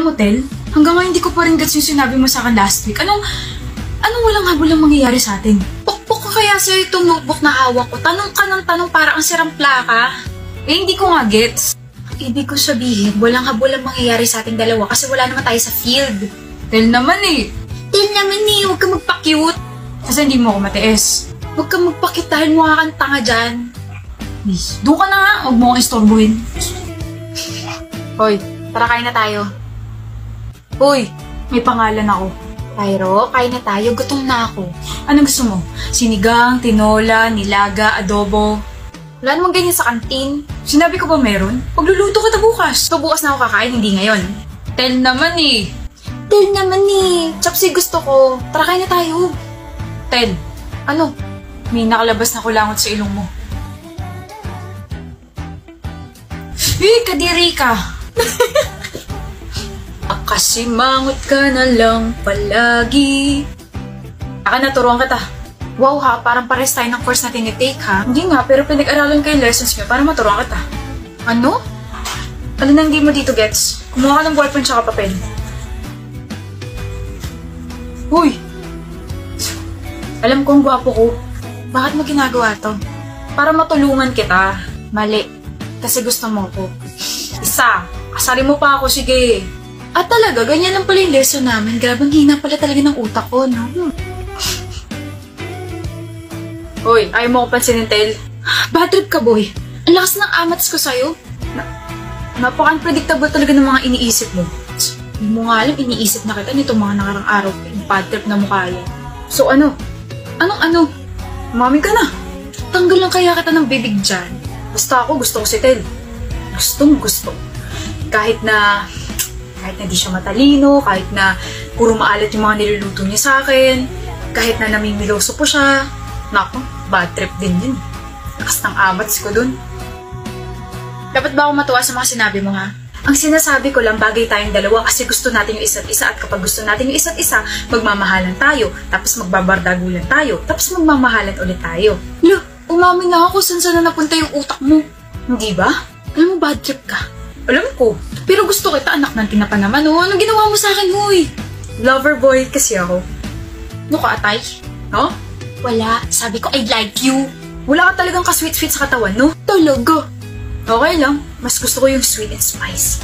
mo, Tel? Hanggang ngayon hindi ko pa rin gets yung sinabi mo sa akin last week. Anong walang habulang mangyayari sa atin? Pukpok ko kaya sa'yo itong notebook na hawak ko. Tanong ka ng tanong para ang sirang plaka. Eh, hindi ko nga gets. Ibig ko sabihin, walang habulang mangyayari sa ating dalawa kasi wala naman tayo sa field. Tel naman eh. Tel naman eh, huwag ka magpa-cute. Kasi hindi mo ako matiis. Huwag ka magpa-cute dahil mukha kang tanga dyan. Please, doon ka na nga, huwag mo akong istorbohin. Hoy, tara kain na tayo. Hoy, may pangalan ako. Pyro, kain na tayo, gutom na ako. Anong gusto mo? Sinigang, tinola, nilaga, adobo? Wala namang ganyan sa kantin. Sinabi ko ba meron? Pagluluto kita bukas. So bukas na ako kakain, hindi ngayon. Tel naman eh. Tel naman eh. Chapsi gusto ko. Tara kain na tayo. Tel, ano? May nakalabas na kulangot sa ilong mo. Kadiri ka. Kasi mangot ka na lang palagi. Naturuan kita. Wow ha, parang pares tayo ng course na tinitake ha. Hindi nga, pero pinag-aralan ko yung lessons mo para maturuan kita. Ano? Ano na hindi mo dito gets? Kumuha ka ng ballpen tsaka papel. Uy! Alam kong gwapo ko. Bakit mo ginagawa to? Para matulungan kita. Mali. Kasi gusto mo ko. Isa, kasari mo pa ako, sige. At talaga, ganyan lang pala yung lesson namin. Grabe, ang hina pala talaga ng utak ko, no? Hoy, ayaw mo ko pansinin, Tel. Bad trip ka, boy. Ang lakas ng amats ko sa'yo. Napaka-unpredictable talaga ng mga iniisip mo. Hindi mo nga alam, iniisip na kita nitong mga nakarang araw. Bad trip na mukha yan. So ano? Anong? Umamin ka na. Tanggal lang kaya kita ng bibig dyan. Basta ako, gusto ko si Tel. Gusto. Kahit na di siya matalino, kahit na puro maalat yung mga niluluto niya sa akin, kahit na namimiloso po siya. Naku, bad trip din yun. Lakas ng amats ko dun. Dapat ba ako matuwa sa mga sinabi mo, ha? Ang sinasabi ko lang, bagay tayong dalawa kasi gusto natin yung isa't isa at kapag gusto natin yung isa't isa, magmamahalan tayo, tapos magbabardagulan tayo, tapos magmamahalan ulit tayo. Look, umamin na ako saan na napunta yung utak mo. Hindi ba? Alam mo, bad trip ka. Alam ko. Pero gusto kita, anak ng tinapa naman, oh. Anong ginawa mo sa akin, huy? Lover boy kasi ako. Ano ka, atay? No? Wala. Sabi ko, I like you. Wala ka talagang ka-sweet-sweet sa katawan, no? Talaga. Okay lang. Mas gusto ko yung sweet and spicy.